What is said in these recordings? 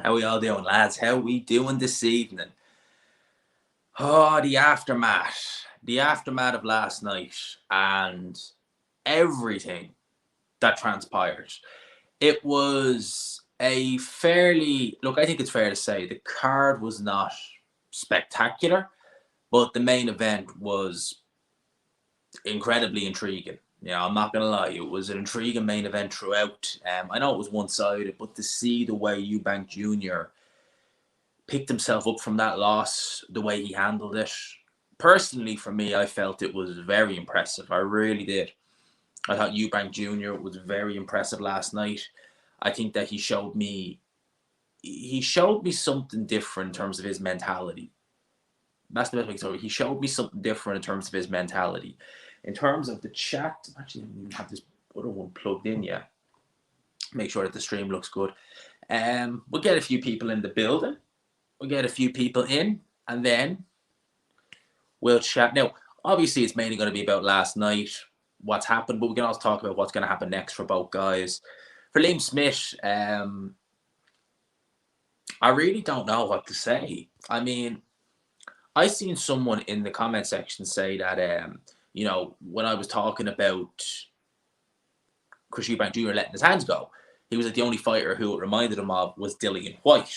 How we all doing, lads? How we doing this evening? Oh, the aftermath. The aftermath of last night and everything that transpired. It was a fairly, look, I think it's fair to say the card was not spectacular, but the main event was incredibly intriguing. Yeah, I'm not going to lie. It was an intriguing main event throughout. I know it was one-sided, but to see the way Eubank Jr. picked himself up from that loss, the way he handled it. Personally, for me, I felt it was very impressive. I really did. I thought Eubank Jr. was very impressive last night. I think that he showed me something different in terms of his mentality. That's the best way to say it. He showed me something different in terms of his mentality. In terms of the chat, actually, I don't even have this other one plugged in yet. Make sure that the stream looks good. We'll get a few people in the building. We'll get a few people in, and then we'll chat. Now, obviously, it's mainly going to be about last night, what's happened, but we can also talk about what's going to happen next for both guys. For Liam Smith, I really don't know what to say. I mean, I seen someone in the comment section say that, when I was talking about Chris Eubank Jr. letting his hands go, he was like the only fighter who it reminded him of was Dillian White.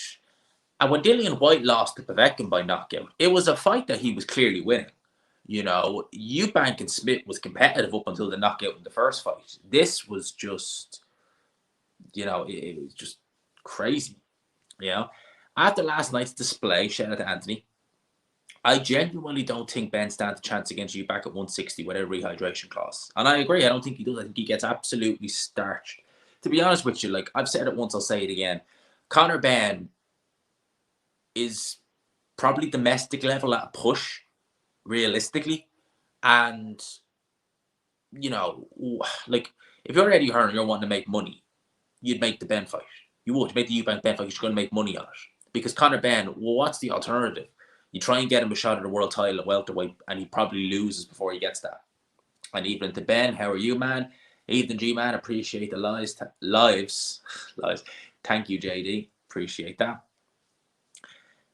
And when Dillian White lost to Povetkin by knockout, it was a fight that he was clearly winning. Eubank and Smith was competitive up until the knockout in the first fight. This was just, it was just crazy. After last night's display, shout out to Anthony, I genuinely don't think Ben stands a chance against Eubank at 160 without a rehydration clause. And I agree, I don't think he does. I think he gets absolutely starched. To be honest with you, like I've said it once, I'll say it again. Conor Benn is probably domestic level at a push, realistically. And, like if you're Eddie Hearn and you're wanting to make money, you'd make the Ben fight. You would. Make the Eubank Ben fight. You're going to make money on it. Because Conor Benn, well, what's the alternative? You try and get him a shot at the world title at welterweight, and he probably loses before he gets that. And evening to Ben, how are you, man? Evening, G man, appreciate the lives. Thank you, JD. Appreciate that.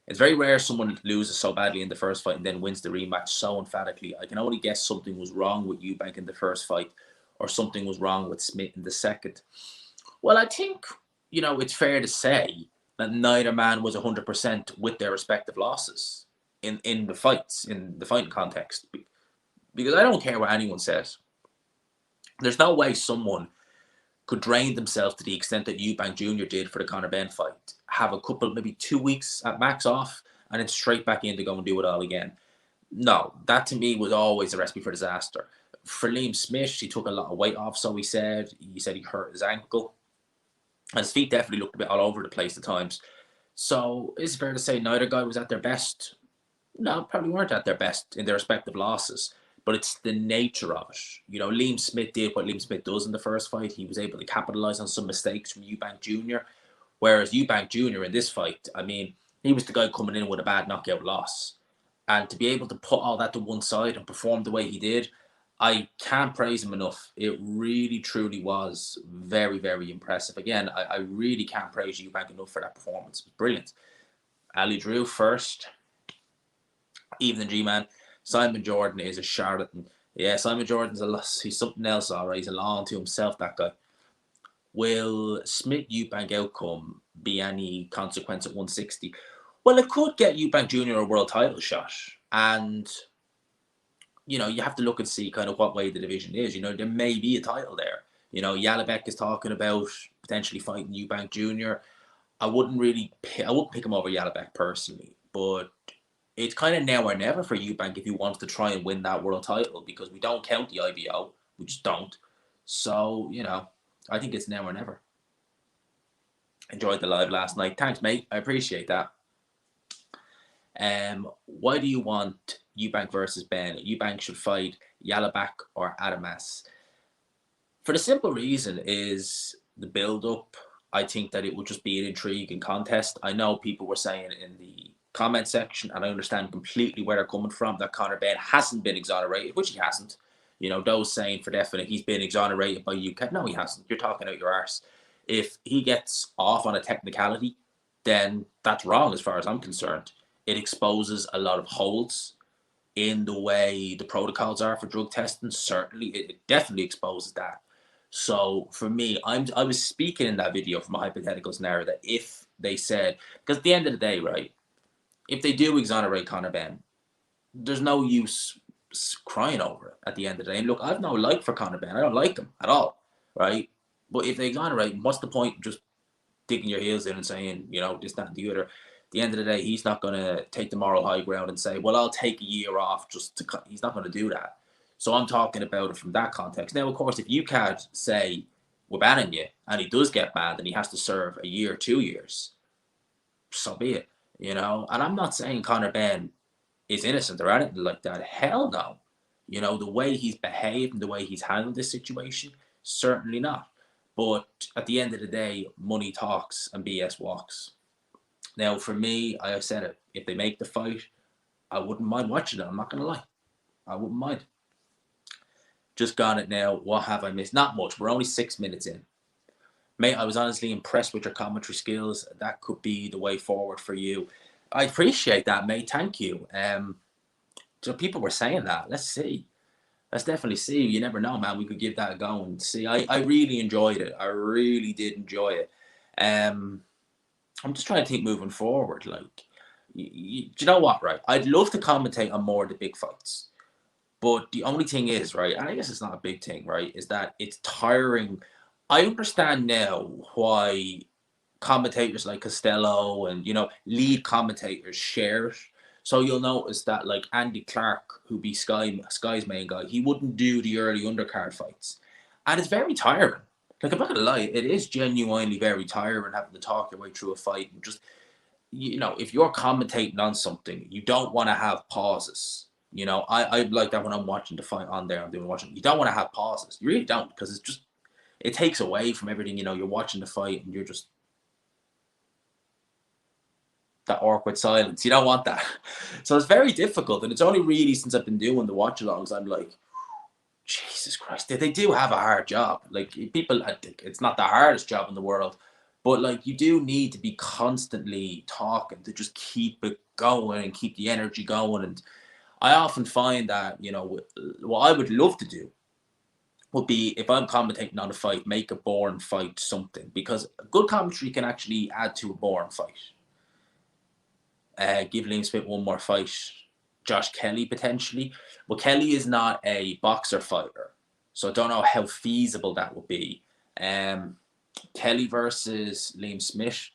It's very rare someone loses so badly in the first fight and then wins the rematch so emphatically. I can only guess something was wrong with Eubank in the first fight, or something was wrong with Smith in the second. Well, I think, it's fair to say that neither man was 100% with their respective losses in the fights, in the fighting context. Because I don't care what anyone says. There's no way someone could drain themselves to the extent that Eubank Jr. did for the Conor Benn fight. Have a couple, maybe 2 weeks at max off, and then straight back in to go and do it all again. No, that to me was always a recipe for disaster. For Liam Smith, he took a lot of weight off, so he said. He said he hurt his ankle. And his feet definitely looked a bit all over the place at times. So it's fair to say neither guy was at their best. No, probably weren't at their best in their respective losses. But it's the nature of it. Liam Smith did what Liam Smith does in the first fight. He was able to capitalize on some mistakes from Eubank Jr. Whereas Eubank Jr. in this fight, I mean, he was the guy coming in with a bad knockout loss. And to be able to put all that to one side and perform the way he did, I can't praise him enough. It really, truly was very, very impressive. Again, I really can't praise Eubank enough for that performance. It was brilliant. Ali Drew first. Evening, G-Man. Simon Jordan is a charlatan. Yeah, Simon Jordan's he's something else, all right. He's a law unto himself, that guy. Will Smith-Eubank outcome be any consequence at 160? Well, it could get Eubank Jr. a world title shot. And, you have to look and see kind of what way the division is. There may be a title there. Yalabek is talking about potentially fighting Eubank Jr. I wouldn't pick him over Yalabek personally, but it's kind of now or never for Eubank if he wants to try and win that world title, because we don't count the IBO. We just don't. So, I think it's now or never. Enjoyed the live last night. Thanks, mate. I appreciate that. Why do you want Eubank versus Ben? Eubank should fight Yalabak or Adamas. For the simple reason is the build-up. I think that it would just be an intriguing contest. I know people were saying in the comment section, and I understand completely where they're coming from, that Conor Benn hasn't been exonerated, which he hasn't. Those saying for definite he's been exonerated by UK. No, he hasn't. You're talking out your arse. If he gets off on a technicality, then that's wrong as far as I'm concerned. It exposes a lot of holes in the way the protocols are for drug testing. Certainly, it definitely exposes that. So for me, I was speaking in that video from a hypothetical scenario that if they said, because at the end of the day, right, if they do exonerate Conor Benn, there's no use crying over it at the end of the day. And look, I've no like for Conor Benn. I don't like him at all, right? But if they exonerate, what's the point just digging your heels in and saying, this, that, and the other? At the end of the day, he's not going to take the moral high ground and say, well, I'll take a year off just to cut. He's not going to do that. So I'm talking about it from that context. Now, of course, if you can't say, we're banning you, and he does get banned and he has to serve a year, 2 years, so be it, And I'm not saying Conor Benn is innocent or anything like that. Hell no. The way he's behaved and the way he's handled this situation, certainly not. But at the end of the day, money talks and BS walks. Now, for me, I have said it. If they make the fight, I wouldn't mind watching it. I'm not going to lie. I wouldn't mind. Just got it now. What have I missed? Not much. We're only 6 minutes in. Mate, I was honestly impressed with your commentary skills. That could be the way forward for you. I appreciate that, mate. Thank you. So people were saying that. Let's see. Let's definitely see. You never know, man. We could give that a go and see. I really enjoyed it. I really did enjoy it. I'm just trying to think moving forward. Like, do you know what, right? I'd love to commentate on more of the big fights. But the only thing is, right, and I guess it's not a big thing, right, is that it's tiring. I understand now why commentators like Costello and, lead commentators share it. So you'll notice that, like, Andy Clark, who be Sky's main guy, he wouldn't do the early undercard fights. And it's very tiring. Like, I'm not going to lie, it is genuinely very tiring having to talk your way through a fight. And just, if you're commentating on something, you don't want to have pauses. I like that when I'm watching the fight on there, watching. You don't want to have pauses. You really don't, because it takes away from everything. You're watching the fight and you're just that awkward silence. You don't want that. So it's very difficult. And it's only really since I've been doing the watch alongs, I'm like, Jesus Christ, they do have a hard job. Like, people, I think it's not the hardest job in the world, but like, you do need to be constantly talking to just keep it going and keep the energy going. And I often find that, what I would love to do would be, if I'm commentating on a fight, make a boring fight something, because good commentary can actually add to a boring fight. Give Liam Smith one more fight. Josh Kelly potentially. But Kelly is not a boxer fighter, so I don't know how feasible that would be. Kelly versus Liam Smith,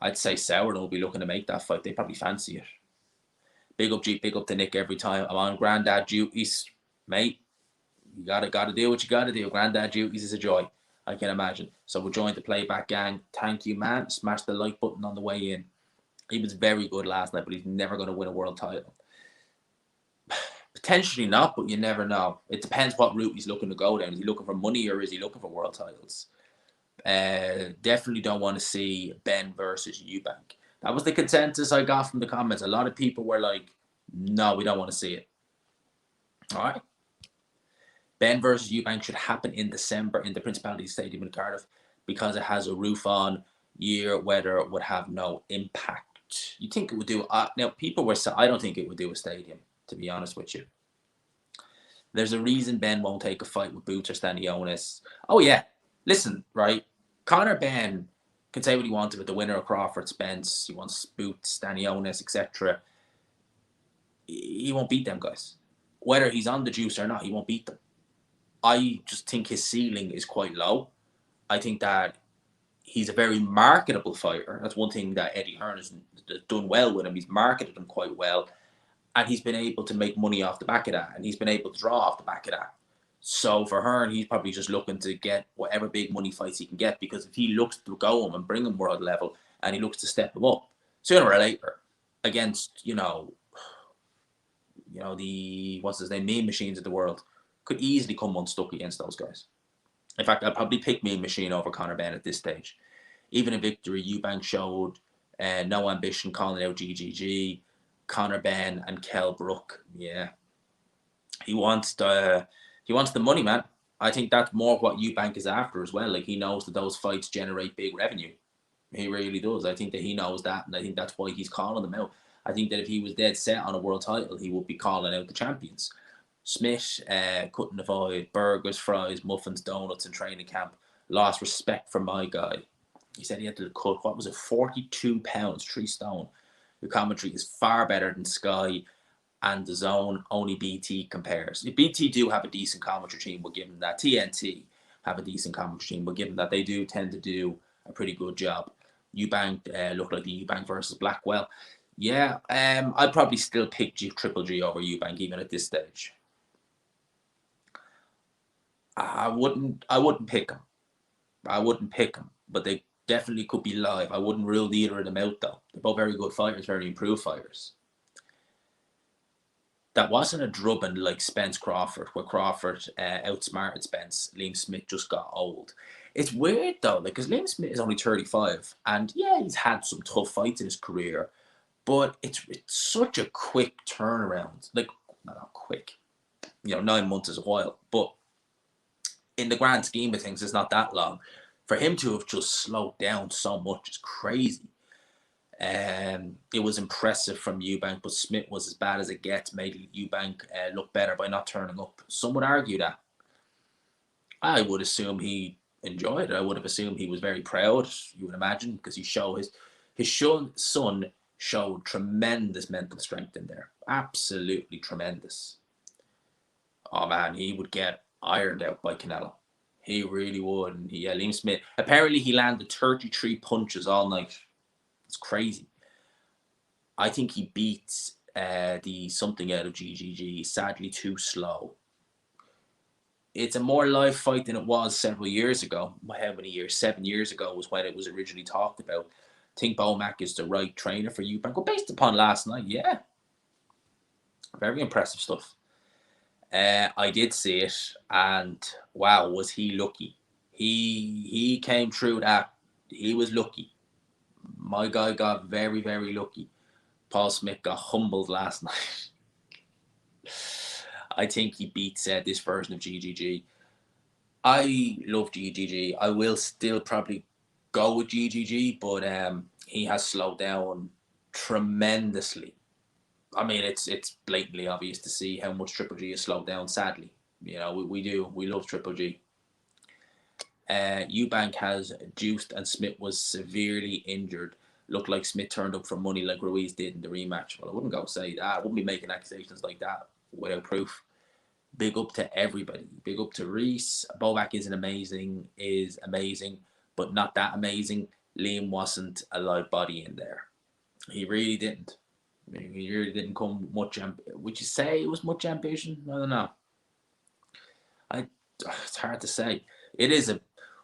I'd say Sauerland will be looking to make that fight. They probably fancy it. Big up G, big up to Nick every time. I'm on granddad duties, mate. You gotta do what you gotta do. Granddad duties is a joy, I can imagine. So we'll join the playback gang. Thank you, man. Smash the like button on the way in. He was very good last night, but he's never going to win a world title. Potentially not, but you never know. It depends what route he's looking to go down. Is he looking for money or is he looking for world titles? Definitely don't want to see Benn versus Eubank. That was the consensus I got from the comments. A lot of people were like, no, we don't want to see it. All right. Benn versus Eubank should happen in December in the Principality Stadium in Cardiff because it has a roof on. Year weather would have no impact. You think it would do? Now, people were saying, I don't think it would do a stadium, to be honest with you. There's a reason Benn won't take a fight with Boots or Stanionis. Oh, yeah. Listen, right? Conor Benn can say what he wants about the winner of Crawford Spence. He wants Boots, Stanionis, etc. He won't beat them guys. Whether he's on the juice or not, he won't beat them. I just think his ceiling is quite low. I think that he's a very marketable fighter. That's one thing that Eddie Hearn has done well with him. He's marketed him quite well. And he's been able to make money off the back of that. And he's been able to draw off the back of that. So for Hearn, he's probably just looking to get whatever big money fights he can get. Because if he looks to go him and bring him world level, and he looks to step him up, sooner or later, against, the, what's his name, meme machines of the world, could easily come unstuck against those guys. In fact, I'd probably pick Mean Machine over Conor Benn at this stage. Even in victory, Eubank showed no ambition, calling out GGG. Conor Benn and Kell Brook, yeah. He wants the money, man. I think that's more what Eubank is after as well. Like, he knows that those fights generate big revenue. He really does. I think that he knows that, and I think that's why he's calling them out. I think that if he was dead set on a world title, he would be calling out the champions. Smith couldn't avoid burgers, fries, muffins, donuts in training camp. Lost respect for my guy. He said he had to cut, what was it, 42 pounds, 3 stone. The commentary is far better than Sky and the Zone. Only BT compares. BT do have a decent commentary team, but given that TNT have a decent commentary team, but given that they do tend to do a pretty good job. Eubank looked like the Eubank versus Blackwell. Yeah, I'd probably still pick Triple G over Eubank even at this stage. I wouldn't pick him. I wouldn't pick him, but they definitely could be live. I wouldn't rule either of them out though. They're both very good fighters, very improved fighters. That wasn't a drubbing like Spence Crawford, where Crawford outsmarted Spence. Liam Smith just got old. It's weird though, like, because Liam Smith is only 35, and yeah, he's had some tough fights in his career, but it's such a quick turnaround. Like, not quick, 9 months is a while, but in the grand scheme of things, it's not that long. For him to have just slowed down so much is crazy. It was impressive from Eubank, but Smith was as bad as it gets, made Eubank look better by not turning up. Some would argue that. I would assume he enjoyed it. I would have assumed he was very proud, you would imagine, because his son showed tremendous mental strength in there. Absolutely tremendous. Oh man, he would get ironed out by Canelo. He really would. And Liam Smith, apparently he landed 33 punches all night. It's crazy. I think he beats the something out of GGG. Sadly, too slow. It's a more live fight than it was several years ago. How many years? 7 years ago was when it was originally talked about. I think Bomac is the right trainer for Eubank. Well, based upon last night, yeah. Very impressive stuff. I did see it, and wow, was he lucky. He came through that. He was lucky. My guy got very, very lucky. Paul Smith got humbled last night. I think he beats this version of GGG. I love GGG. I will still probably go with GGG, but he has slowed down tremendously. I mean, it's blatantly obvious to see how much Triple G has slowed down, sadly. We do. We love Triple G. Eubank has juiced and Smith was severely injured. Looked like Smith turned up for money like Ruiz did in the rematch. Well, I wouldn't go say that. I wouldn't be making accusations like that without proof. Big up to everybody. Big up to Reese. Bovac is amazing, but not that amazing. Liam wasn't a live body in there. He really didn't. He really didn't come much. Would you say it was much ambition? I don't know. It's hard to say.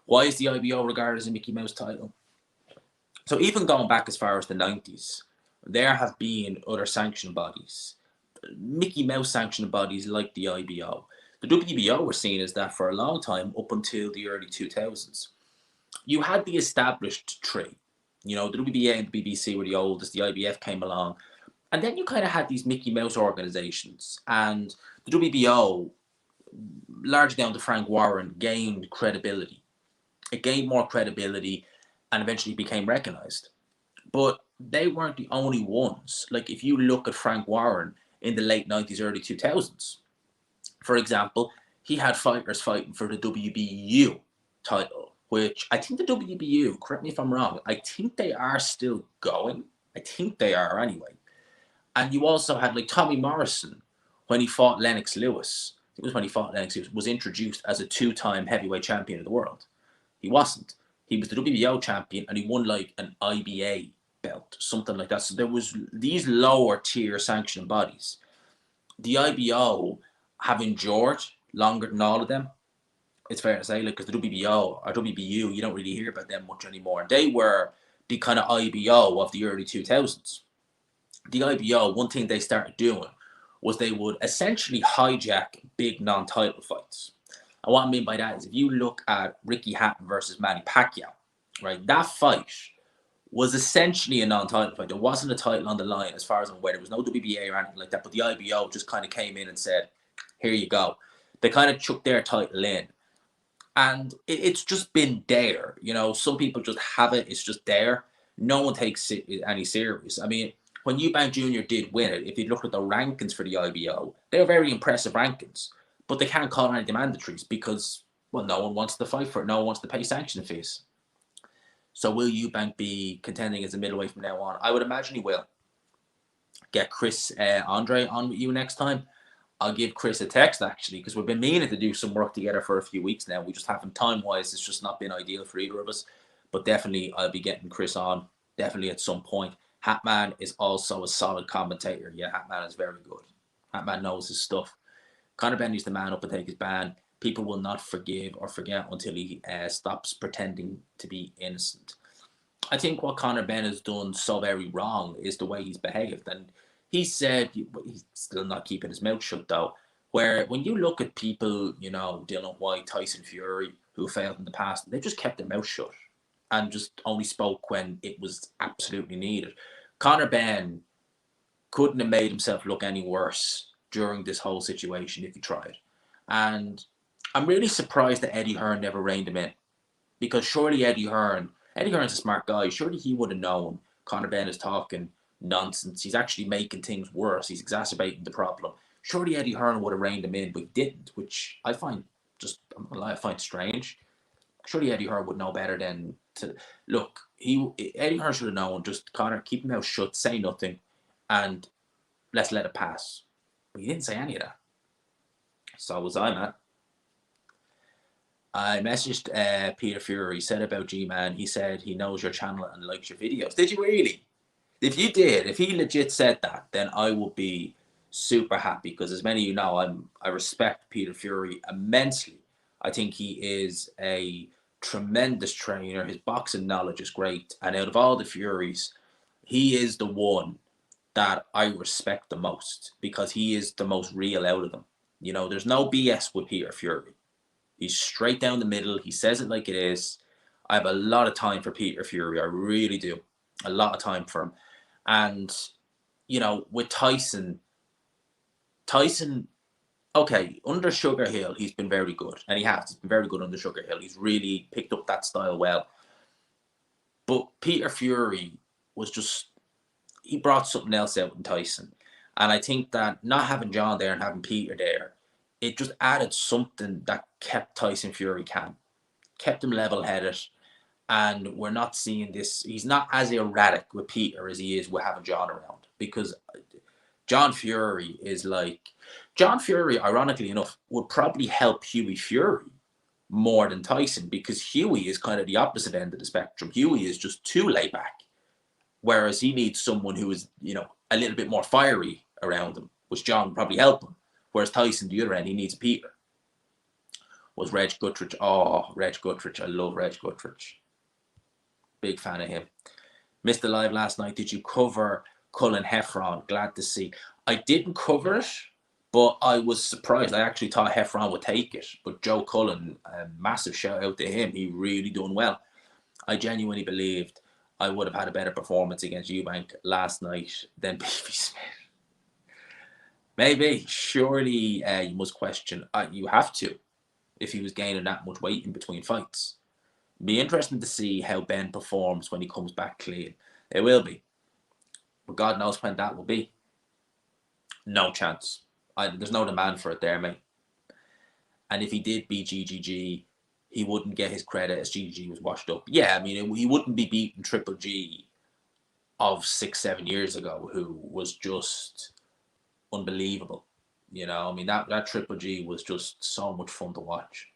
Why is the IBO regarded as a Mickey Mouse title? So even going back as far as the 90s, there have been other sanctioning bodies. Mickey Mouse sanctioning bodies like the IBO. The WBO were seen as that for a long time, up until the early 2000s. You had the established three. The WBA and the BBC were the oldest. The IBF came along. And then you kind of had these Mickey Mouse organizations. And the WBO, largely down to Frank Warren, gained credibility. It gained more credibility and eventually became recognized. But they weren't the only ones. Like, if you look at Frank Warren in the late 90s, early 2000s, for example, he had fighters fighting for the WBU title, which I think the WBU, correct me if I'm wrong, I think they are still going. I think they are anyway. And you also had like Tommy Morrison, when he fought Lennox Lewis. It was when he fought Lennox Lewis, was introduced as a 2-time heavyweight champion of the world. He wasn't. He was the WBO champion and he won like an IBA belt, something like that. So there was these lower tier sanctioning bodies. The IBO have endured longer than all of them. It's fair to say, like, because the WBO or WBU, you don't really hear about them much anymore. They were the kind of IBO of the early 2000s. The IBO, one thing they started doing was they would essentially hijack big non-title fights. And what I mean by that is, if you look at Ricky Hatton versus Manny Pacquiao, right, that fight was essentially a non-title fight. There wasn't a title on the line as far as I'm aware. There was no WBA or anything like that, but the IBO just kind of came in and said, here you go. They kind of chucked their title in. And it's just been there. You know, some people just have it. It's just there. No one takes it any serious. I mean, when Eubank Jr. did win it, if you look at the rankings for the IBO, they're very impressive rankings. But they can't call any mandatories because, well, no one wants to fight for it. No one wants to pay sanction fees. So will Eubank be contending as a middleweight from now on? I would imagine he will. Get Chris Andre on with you next time. I'll give Chris a text, actually, because we've been meaning to do some work together for a few weeks now. We just haven't, time-wise, it's just not been ideal for either of us. But definitely, I'll be getting Chris on, definitely at some point. Hatman is also a solid commentator. Yeah, Hatman is very good. Hatman knows his stuff. Conor Benn needs to man up and take his ban. People will not forgive or forget until he stops pretending to be innocent. I think what Conor Benn has done so very wrong is the way he's behaved. And he said, he's still not keeping his mouth shut though, where when you look at people, you know, Dylan White, Tyson Fury, who failed in the past, they just kept their mouth shut and just only spoke when it was absolutely needed. Conor Benn couldn't have made himself look any worse during this whole situation if he tried. And I'm really surprised that Eddie Hearn never reined him in, because surely Eddie Hearn's a smart guy. Surely he would have known Conor Benn is talking nonsense. He's actually making things worse. He's exacerbating the problem. Surely Eddie Hearn would have reined him in, but he didn't, which I find I'm not gonna lie, I find strange. Surely Eddie Hearn would know better than to look. Eddie Hearn should have known. Just Conor, keep your mouth shut, say nothing, and let's let it pass. But he didn't say any of that. So was I, man. I messaged Peter Fury. He said about G-Man, he said he knows your channel and likes your videos. Did you really? If you did, if he legit said that, then I would be super happy, because as many of you know, I respect Peter Fury immensely. I think he is a tremendous trainer. His boxing knowledge is great. And out of all the Furies, he is the one that I respect the most, because he is the most real out of them. You know, there's no BS with Peter Fury. He's straight down the middle. He says it like it is. I have a lot of time for Peter Fury. I really do. A lot of time for him. And, you know, with Tyson, okay, under Sugar Hill, he's been very good. And he's been very good under Sugar Hill. He's really picked up that style well. But Peter Fury he brought something else out in Tyson. And I think that not having John there and having Peter there, it just added something that kept Tyson Fury calm, kept him level-headed, and we're not seeing this. He's not as erratic with Peter as he is with having John around, because John Fury, ironically enough, would probably help Hughie Fury more than Tyson, because Hughie is kind of the opposite end of the spectrum. Hughie is just too laid back, whereas he needs someone who is, you know, a little bit more fiery around him, which John would probably help him. Whereas Tyson, the other end, he needs Peter. Was Reg Guttridge. Oh, Reg Guttridge. I love Reg Guttridge. Big fan of him. Missed the live last night. Did you cover Cullen Heffron? Glad to see. I didn't cover it, but I was surprised. I actually thought Heffron would take it. But Joe Cullen, a massive shout out to him. He really done well. I genuinely believed I would have had a better performance against Eubank last night than Beefy Smith. Maybe. Surely you must question. You have to, if he was gaining that much weight in between fights. Be interesting to see how Ben performs when he comes back clean. It will be. But God knows when that will be. No chance. There's no demand for it there, mate. And if he did beat GGG, he wouldn't get his credit as GGG was washed up. Yeah, I mean, he wouldn't be beating Triple G of 6-7 years ago, who was just unbelievable. You know, I mean, that Triple G was just so much fun to watch.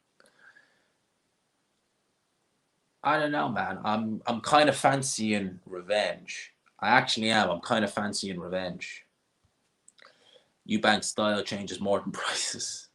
I don't know, man. I'm kind of fancying revenge. I actually am. I'm kind of fancying revenge. Eubank's style changes more than prices.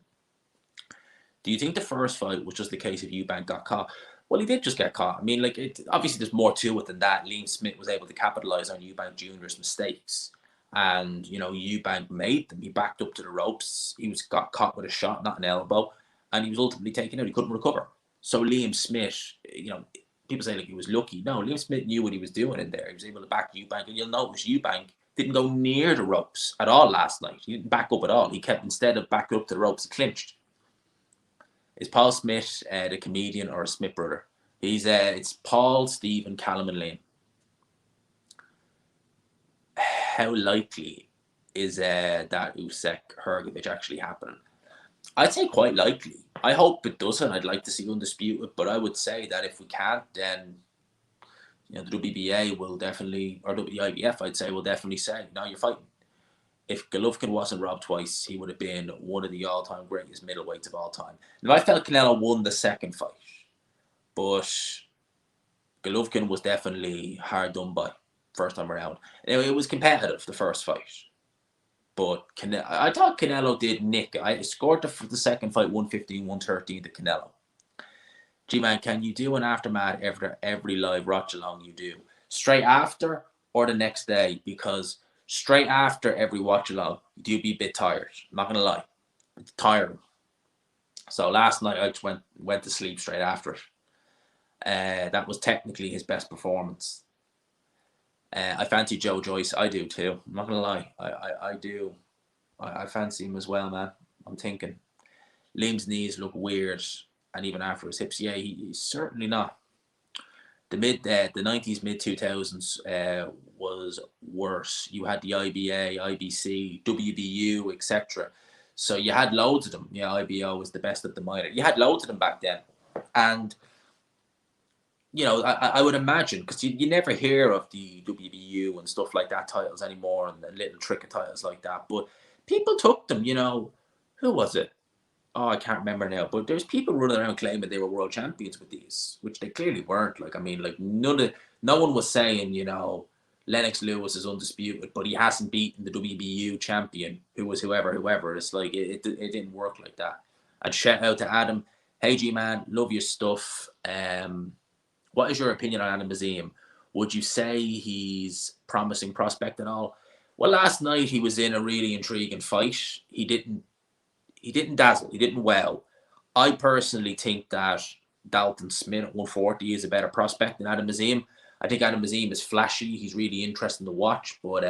Do you think the first fight was just the case of Eubank got caught? Well, he did just get caught. I mean, like, obviously there's more to it than that. Liam Smith was able to capitalize on Eubank Jr.'s mistakes. And, you know, Eubank made them. He backed up to the ropes. Got caught with a shot, not an elbow. And he was ultimately taken out. He couldn't recover. So Liam Smith, you know, people say, like, he was lucky. No, Liam Smith knew what he was doing in there. He was able to back Eubank. And you'll notice Eubank didn't go near the ropes at all last night. He didn't back up at all. He kept, instead of back up to the ropes, he clinched. Is Paul Smith the comedian or a Smith brother? It's Paul, Stephen, Callum, and Liam. How likely is that Usyk Hrgovic actually happening? I'd say quite likely. I hope it doesn't. I'd like to see undisputed, but I would say that if we can't, then the WBA will definitely, or the IBF, I'd say, will definitely say, no, you're fighting. If Golovkin wasn't robbed twice, he would have been one of the all-time greatest middleweights of all time. Now, I felt Canelo won the second fight, but Golovkin was definitely hard done by first time around. It was competitive, the first fight. But I thought Canelo did nick. I scored the second fight 115-113 to Canelo. G-Man, can you do an aftermath after every live watch along you do? Straight after or the next day? Because straight after every watch along, you do be a bit tired. I'm not going to lie. It's tiring. So last night I just went to sleep straight after it. That was technically his best performance. I fancy Joe Joyce. I do too. I'm not going to lie. I do. I fancy him as well, man. I'm thinking. Liam's knees look weird. And even after his hips, yeah, he's certainly not. The 90s, mid 2000s was worse. You had the IBA, IBC, WBU, etc. So you had loads of them. Yeah, IBO was the best of the minor. You had loads of them back then, and I would imagine, because you never hear of the WBU and stuff like that titles anymore, and the little trick of titles like that. But people took them. Who was it? Oh, I can't remember now, but there's people running around claiming they were world champions with these, which they clearly weren't. No one was saying, Lennox Lewis is undisputed, but he hasn't beaten the WBU champion, who was whoever. It's like, it didn't work like that. And shout out to Adam. Hey, G-Man, love your stuff. What is your opinion on Adam Bazim? Would you say he's promising prospect at all? Well, last night he was in a really intriguing fight. He didn't dazzle. He didn't well. I personally think that Dalton Smith at 140 is a better prospect than Adam Bazim. I think Adam Bazim is flashy. He's really interesting to watch, but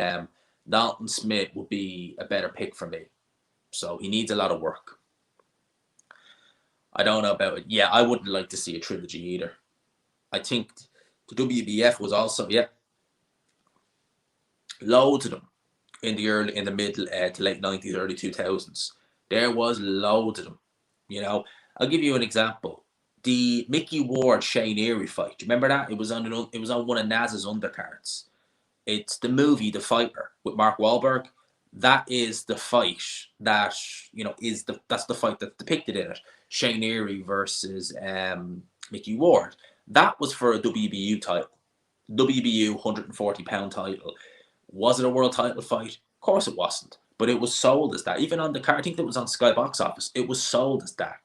Dalton Smith would be a better pick for me. So he needs a lot of work. I don't know about it. Yeah, I wouldn't like to see a trilogy either. I think the WBF was also, loads of them in the middle to late 90s, early 2000s. There was loads of them. I'll give you an example. The Mickey Ward Shane Erie fight. Do you remember that? It was on one of Naz's undercards. It's the movie The Fighter with Mark Wahlberg. That is the fight that that's the fight that's depicted in it. Shane Erie versus Mickey Ward. That was for a WBU title. WBU 140-pound title. Was it a world title fight? Of course it wasn't. But it was sold as that. Even on the card, I think that was on Sky Box Office. It was sold as that.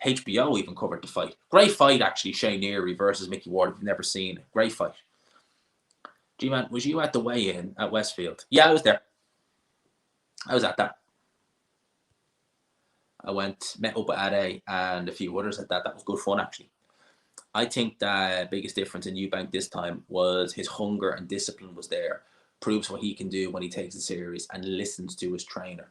HBO even covered the fight. Great fight, actually, Shane Erie versus Mickey Ward. If you've never seen it. Great fight. G-Man, was you at the weigh-in at Westfield? Yeah, I was there. I was at that. I met up with Ade and a few others at that. That was good fun, actually. I think the biggest difference in Eubank this time was his hunger and discipline was there. Proves what he can do when he takes it serious and listens to his trainer.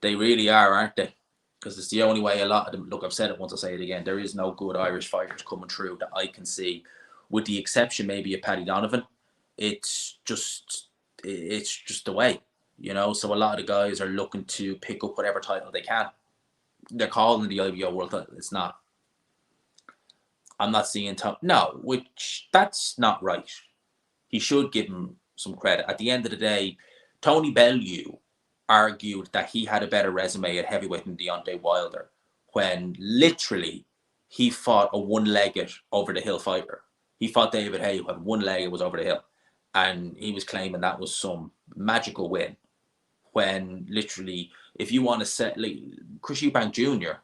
They really are, aren't they? Because it's the only way a lot of them, look, I've said it once, I'll say it again, there is no good Irish fighters coming through that I can see, with the exception maybe of Paddy Donovan. It's just the way, so a lot of the guys are looking to pick up whatever title they can. They're calling the IBO world title. It's not. I'm not seeing which that's not right. He should give him some credit. At the end of the day, Tony Bellew argued that he had a better resume at heavyweight than Deontay Wilder, when literally he fought a one-legged over-the-hill fighter. He fought David Haye, who had one leg and was over the hill. And he was claiming that was some magical win. When literally, if you want to set, like, Chris Eubank Jr.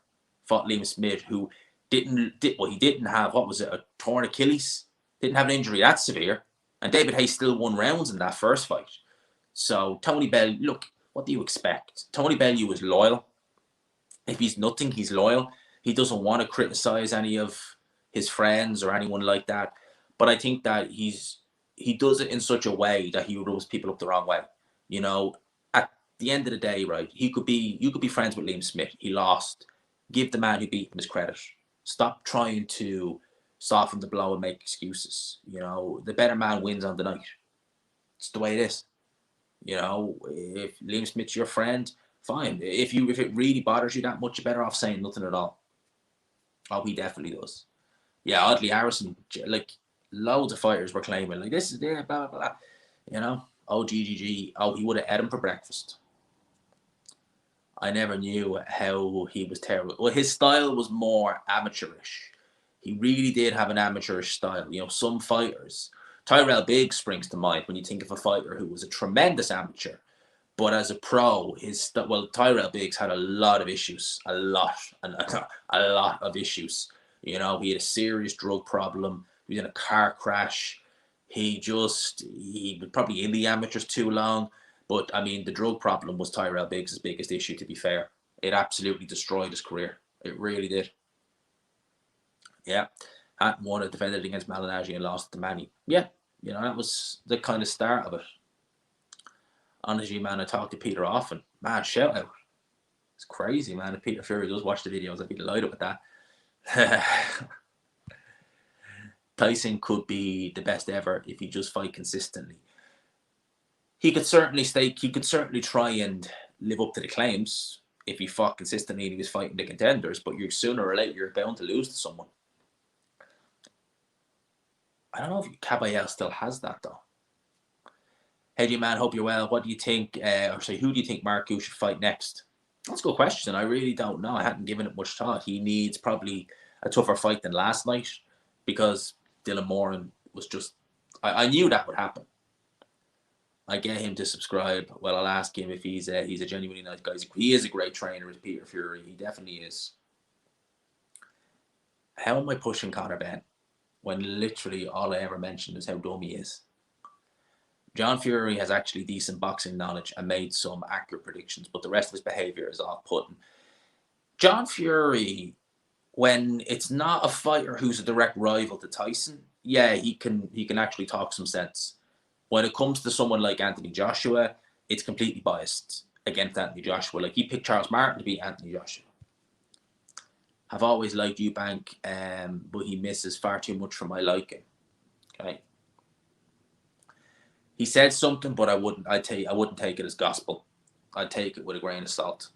fought Liam Smith, who he didn't have, what was it, a torn Achilles? Didn't have an injury that severe. And David Haye still won rounds in that first fight. So Tony Bellew, look, what do you expect? Tony Bellew is loyal. If he's nothing, he's loyal. He doesn't want to criticize any of his friends or anyone like that. But I think that he does it in such a way that he rubs people up the wrong way. At the end of the day, right, you could be friends with Liam Smith. He lost. Give the man who beat him his credit. Stop trying to soften the blow and make excuses. You know, the better man wins on the night. It's the way it is. You know, if Liam Smith's your friend, fine. If it really bothers you that much, you're better off saying nothing at all. Oh, he definitely does. Yeah, oddly Harrison, like loads of fighters were claiming like this is there, blah blah blah. You know, oh GGG, oh he would have ate him for breakfast. I never knew how he was terrible. Well, his style was more amateurish. He really did have an amateurish style. You know, some fighters, Tyrell Biggs springs to mind when you think of a fighter who was a tremendous amateur, but as a pro, Tyrell Biggs had a lot of issues, a lot of issues. You know, he had a serious drug problem. He was in a car crash. He was probably in the amateurs too long. But I mean, the drug problem was Tyrell Biggs' biggest issue. To be fair, it absolutely destroyed his career. It really did. Yeah, Hatton won it, defended against Malignaggi and lost to Manny. Yeah, you know that was the kind of start of it. Honestly, man, I talk to Peter often. Man, shout out. It's crazy, man. If Peter Fury does watch the videos, I'd be delighted with that. Tyson could be the best ever if he just fight consistently. He could certainly try and live up to the claims if he fought consistently and he was fighting the contenders, but you're sooner or later you're bound to lose to someone. I don't know if Caballero still has that though. Hey, G man, hope you're well. What do you think, who do you think Marku should fight next? That's a good question. I really don't know. I hadn't given it much thought. He needs probably a tougher fight than last night because Dylan Moran was just... I knew that would happen. I get him to subscribe. Well, I'll ask him if he's a genuinely nice guy. He is a great trainer, is Peter Fury. He definitely is. How am I pushing Conor Benn when literally all I ever mentioned is how dumb he is? John Fury has actually decent boxing knowledge and made some accurate predictions, but the rest of his behaviour is off-putting. John Fury, when it's not a fighter who's a direct rival to Tyson, yeah, he can actually talk some sense. When it comes to someone like Anthony Joshua, it's completely biased against Anthony Joshua. Like, he picked Charles Martin to beat Anthony Joshua. I've always liked Eubank, but he misses far too much for my liking. Okay. He said something, but I wouldn't take it as gospel. I'd take it with a grain of salt.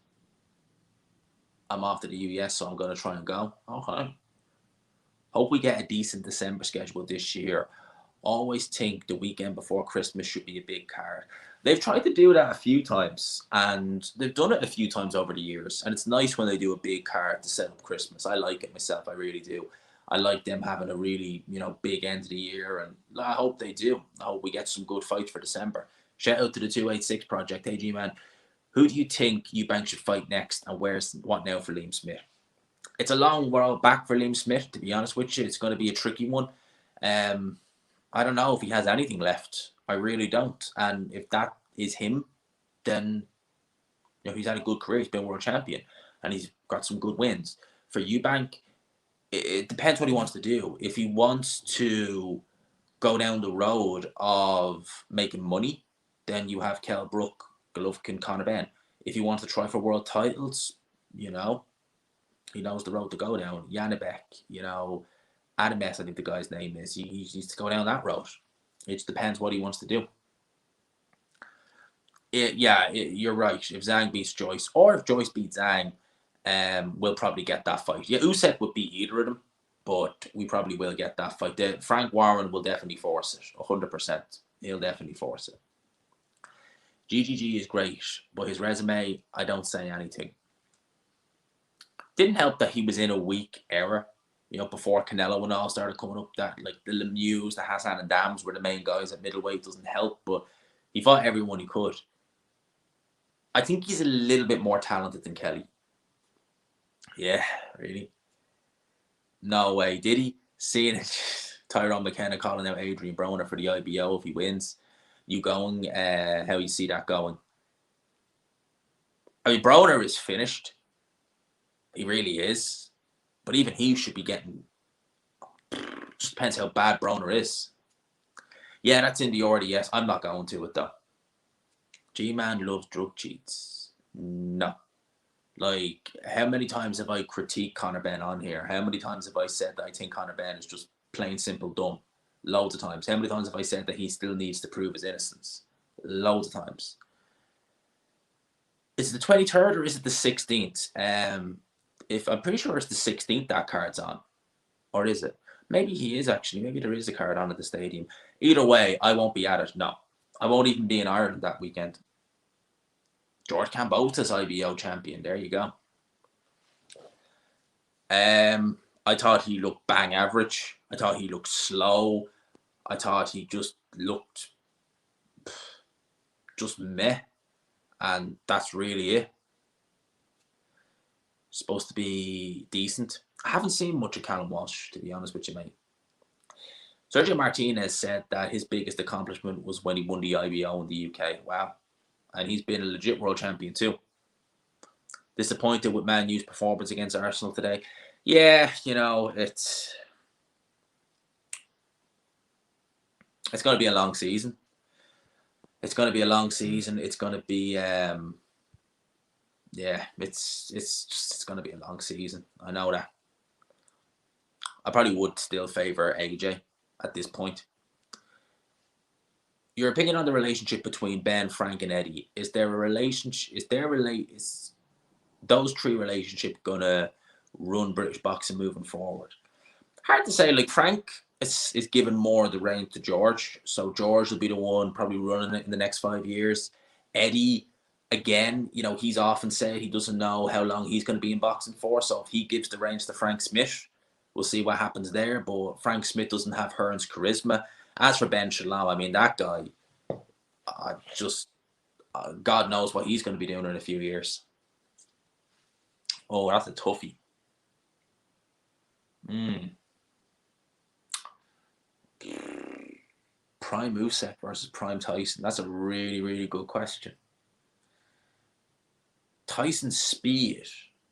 I'm off to the US, so I'm going to try and go. Okay. Hope we get a decent December schedule this year. Always think the weekend before Christmas should be a big card. They've tried to do that a few times, and they've done it a few times over the years. And it's nice when they do a big card to set up Christmas. I like it myself. I really do. I like them having a really, big end of the year, and I hope they do. I hope we get some good fights for December. Shout out to the 286 Project. Hey, G-Man, who do you think Eubank should fight next, and what now for Liam Smith? It's a long road back for Liam Smith, to be honest with you. It's going to be a tricky one. I don't know if he has anything left. I really don't. And if that is him, then he's had a good career. He's been world champion, and he's got some good wins. For Eubank, it depends what he wants to do. If he wants to go down the road of making money, then you have Kell Brook, Golovkin, Conor Benn. If he wants to try for world titles, he knows the road to go down. Janibek, Adam S, I think the guy's name is. He needs to go down that road. It just depends what he wants to do. You're right. If Zhang beats Joyce, or if Joyce beats Zhang, we'll probably get that fight. Yeah, Usyk would beat either of them, but we probably will get that fight. Frank Warren will definitely force it, 100%. He'll definitely force it. GGG is great, but his resume, I don't say anything. Didn't help that he was in a weak era, before Canelo and all started coming up. That like the Lemieux, the Hassan and Dams were the main guys at middleweight. Doesn't help, but he fought everyone he could. I think he's a little bit more talented than Kelly. Yeah, really? No way. Did he? Seeing it, Tyrone McKenna calling out Adrian Broner for the IBO if he wins. You going? How you see that going? I mean, Broner is finished. He really is. But even he should be getting... Just depends how bad Broner is. Yeah, that's in the order, yes. I'm not going to it, though. G-Man loves drug cheats. No. Like, how many times have I critiqued Conor Benn on here? How many times have I said that I think Conor Benn is just plain simple dumb? Loads of times. How many times have I said that he still needs to prove his innocence? Loads of times. Is it the 23rd or is it the 16th? If I'm pretty sure it's the 16th that card's on. Or is it? Maybe he is actually. Maybe there is a card on at the stadium. Either way, I won't be at it. No. I won't even be in Ireland that weekend. George Cambota's IBO champion. There you go. I thought he looked bang average. I thought he looked slow. I thought he just looked just meh. And that's really it. Supposed to be decent. I haven't seen much of Callum Walsh, to be honest with you, mate. Sergio Martinez said that his biggest accomplishment was when he won the IBO in the UK. Wow. And he's been a legit world champion too. Disappointed with Man U's performance against Arsenal today. Yeah, you know, it's going to be a long season. It's going to be a long season. It's going to be, yeah, it's going to be a long season. I know that. I probably would still favour AJ at this point. Your opinion on the relationship between Ben, Frank, and Eddie? Is there a relationship? Is those three relationships gonna run British boxing moving forward? Hard to say. Like, Frank is given more of the reins to George, so George will be the one probably running it in the next 5 years. Eddie, again, you know, he's often said he doesn't know how long he's going to be in boxing for, so if he gives the reins to Frank Smith, we'll see what happens there. But Frank Smith doesn't have Hearn's charisma. As for Ben Shalom, I mean, that guy, God knows what he's going to be doing in a few years. Oh, that's a toughie. Prime Usyk versus Prime Tyson. That's a really, really good question. Tyson's speed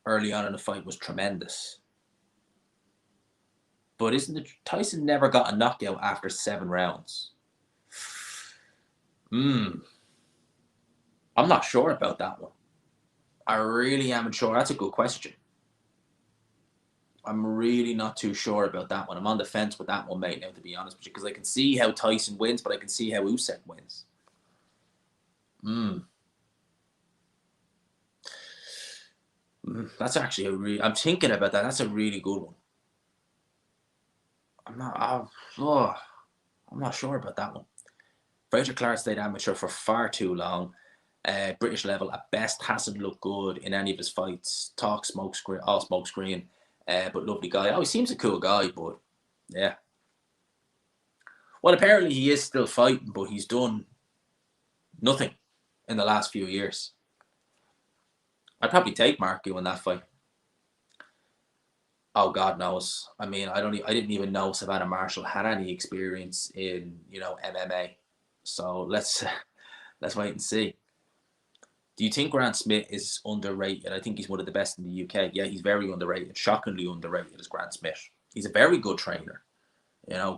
early on in the fight was tremendous. But Tyson never got a knockout after 7 rounds? I'm not sure about that one. I really am sure. That's a good question. I'm really not too sure about that one. I'm on the fence with that one, mate, now, to be honest with you, because I can see how Tyson wins, but I can see how Usyk wins. That's actually I'm thinking about that. That's a really good one. I'm not sure about that one. Fraser Clark stayed amateur for far too long. British level at best, hasn't looked good in any of his fights. Talk smoke screen, all smoke screen, but lovely guy. Oh, he seems a cool guy, but yeah. Well, apparently he is still fighting, but he's done nothing in the last few years. I'd probably take Marco in that fight. Oh, God knows. I mean, I didn't even know Savannah Marshall had any experience in, MMA. So let's wait and see. Do you think Grant Smith is underrated? I think he's one of the best in the UK. Yeah, he's very underrated. Shockingly underrated is Grant Smith. He's a very good trainer.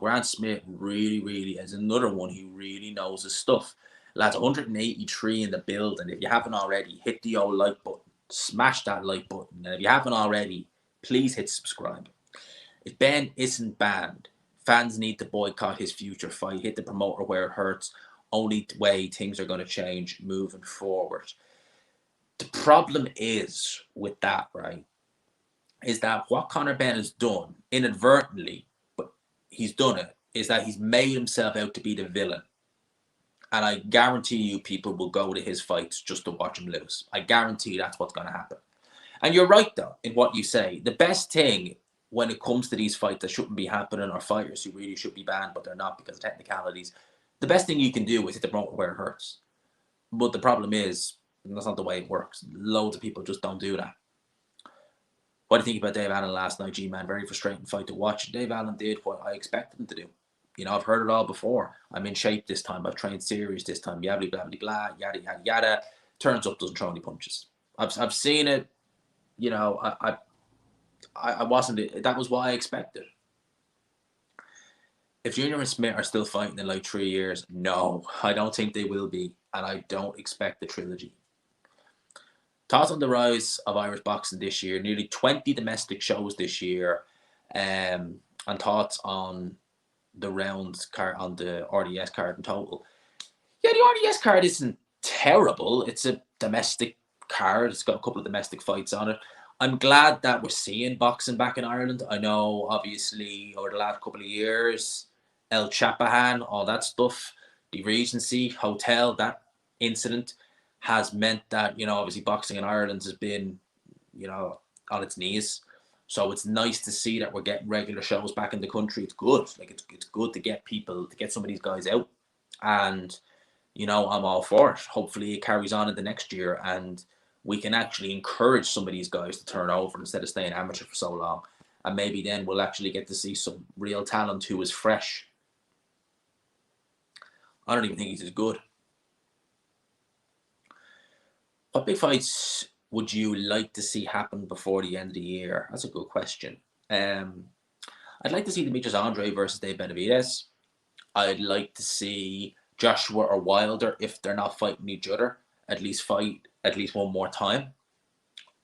Grant Smith really, really is another one who really knows his stuff. Lads, 183 in the building. If you haven't already, hit the old like button. Smash that like button. And if you haven't already, please hit subscribe. If Ben isn't banned, fans need to boycott his future fight. Hit the promoter where it hurts. Only way things are going to change moving forward. The problem is with that, right, is that what Conor Benn has done inadvertently, but he's done it, is that he's made himself out to be the villain. And I guarantee you people will go to his fights just to watch him lose. I guarantee that's what's going to happen. And you're right, though, in what you say. The best thing when it comes to these fights that shouldn't be happening, or fighters who really should be banned, but they're not because of technicalities, the best thing you can do is hit the promoter where it hurts. But the problem is, that's not the way it works. Loads of people just don't do that. What do you think about Dave Allen last night, G-Man? Very frustrating fight to watch. Dave Allen did what I expected him to do. I've heard it all before. I'm in shape this time. I've trained serious this time. Yabby, blah, blah, blah, yada, yada, yada. Turns up, doesn't throw any punches. I've seen it. I wasn't. That was what I expected. If Junior and Smith are still fighting in like 3 years, no, I don't think they will be. And I don't expect the trilogy. Thoughts on the rise of Irish boxing this year? Nearly 20 domestic shows this year, and thoughts on the rounds card, on the RDS card in total. Yeah, the RDS card isn't terrible. It's a domestic card. It's got a couple of domestic fights on it. I'm glad that we're seeing boxing back in Ireland. I know, obviously, over the last couple of years, El Chapahan, all that stuff, the Regency Hotel, that incident has meant that, obviously boxing in Ireland has been, on its knees. So it's nice to see that we're getting regular shows back in the country. It's good. Like, it's good to get people, to get some of these guys out. And I'm all for it. Hopefully it carries on in the next year and we can actually encourage some of these guys to turn over instead of staying amateur for so long. And maybe then we'll actually get to see some real talent who is fresh. I don't even think he's as good. What big fights would you like to see happen before the end of the year? That's a good question. I'd like to see Demetrius Andre versus Dave Benavidez. I'd like to see Joshua or Wilder, if they're not fighting each other, at least fight at least one more time,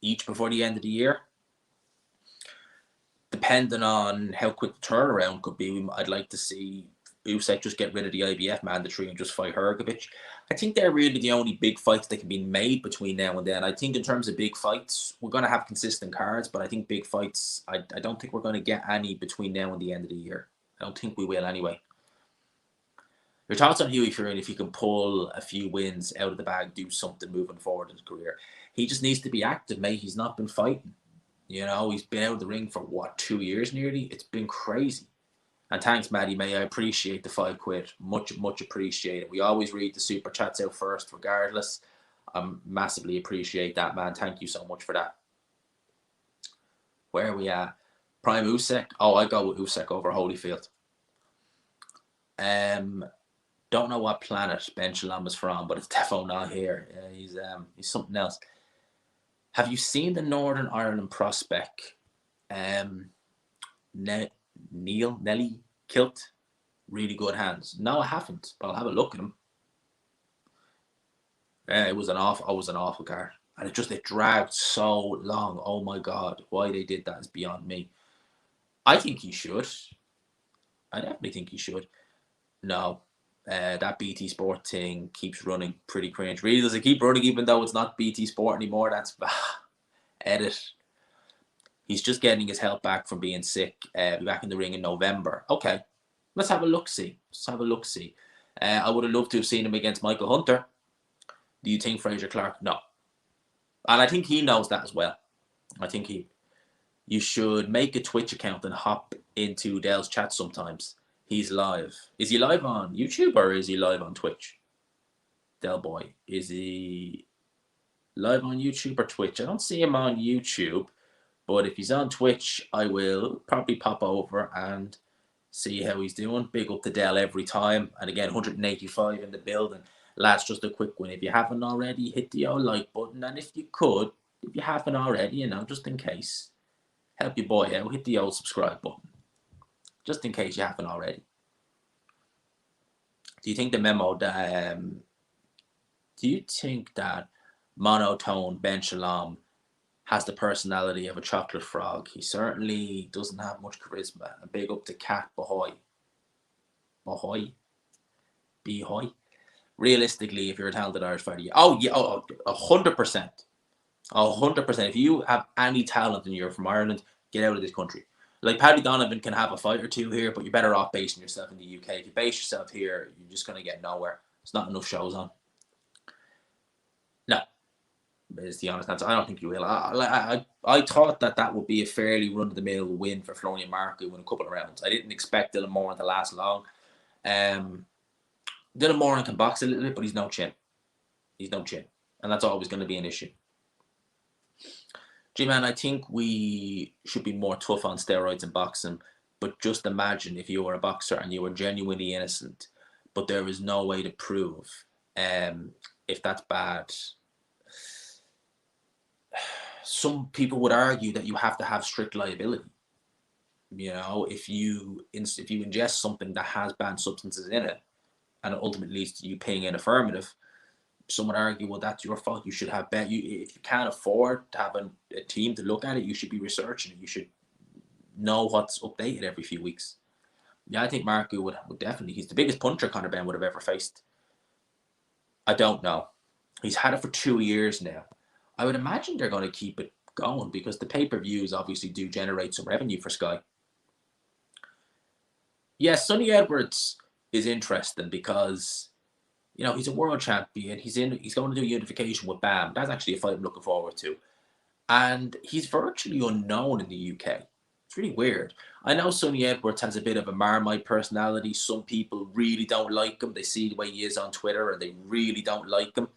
each before the end of the year. Depending on how quick the turnaround could be, I'd like to see Usyk just get rid of the IBF mandatory and just fight Hrgovic. I think they're really the only big fights that can be made between now and then. I think in terms of big fights, we're going to have consistent cards, but I think big fights, I don't think we're going to get any between now and the end of the year. I don't think we will anyway. Your thoughts on Hughie Fury, and if he can pull a few wins out of the bag, do something moving forward in his career. He just needs to be active, mate. He's not been fighting. He's been out of the ring for, 2 years nearly? It's been crazy. And thanks, Maddie May. I appreciate the £5. Much, much appreciate it. We always read the super chats out first, regardless. I massively appreciate that, man. Thank you so much for that. Where are we at? Prime Usyk. Oh, I go with Usyk over Holyfield. Don't know what planet Ben Shalom is from, but it's definitely not here. He's something else. Have you seen the Northern Ireland prospect, Nelly Kilt? Really good hands. No, I haven't, but I'll have a look at him. It was an awful card, and it dragged so long. Oh my God, why they did that is beyond me. I think he should. I definitely think he should. No. That BT Sport thing keeps running pretty cringe. Really, does it keep running even though it's not BT Sport anymore? That's edit. He's just getting his health back from being sick. Be back in the ring in November. Okay, let's have a look-see. I would have loved to have seen him against Michael Hunter. Do you think Fraser Clark? No. And I think he knows that as well. I think you should make a Twitch account and hop into Dale's chat sometimes. He's live. Is he live on YouTube or is he live on Twitch? Del Boy. Is he live on YouTube or Twitch? I don't see him on YouTube, but if he's on Twitch, I will probably pop over and see how he's doing. Big up to Del every time. And again, 185 in the building. Lads, just a quick one. If you haven't already, hit the old like button. And if you haven't already, just in case, help your boy out, hit the old subscribe button. Just in case you haven't already. Do you think the memo that monotone Ben Shalom has the personality of a chocolate frog? He certainly doesn't have much charisma. A big up to Cat Bahoy. Behoy. Realistically, if you're a talented Irish fighter, 100%. 100%. If you have any talent and you're from Ireland, get out of this country. Like, Paddy Donovan can have a fight or two here, but you're better off basing yourself in the UK. If you base yourself here, you're just going to get nowhere. There's not enough shows on. No. Is the honest answer. I don't think you will. I thought that would be a fairly run-of-the-mill win for Florian Marco in a couple of rounds. I didn't expect Dylan Moran to last long. Dylan Moran can box a little bit, but he's no chin. And that's always going to be an issue. G-Man, I think we should be more tough on steroids in boxing, but just imagine if you were a boxer and you were genuinely innocent, but there is no way to prove if that's bad. Some people would argue that you have to have strict liability. If you ingest something that has banned substances in it, and it ultimately leads to you paying an affirmative, Some would argue, well, that's your fault. You should have bet. If you can't afford to have a team to look at it, you should be researching it. You should know what's updated every few weeks. Yeah, I think Marku would definitely. He's the biggest puncher Conor Benn would have ever faced. I don't know. He's had it for 2 years now. I would imagine they're going to keep it going because the pay-per-views obviously do generate some revenue for Sky. Yeah, Sonny Edwards is interesting because, you know, he's a world champion. He's going to do unification with Bam. That's actually a fight I'm looking forward to. And he's virtually unknown in the UK. It's really weird. I know Sonny Edwards has a bit of a Marmite personality. Some people really don't like him. They see the way he is on Twitter and they really don't like him.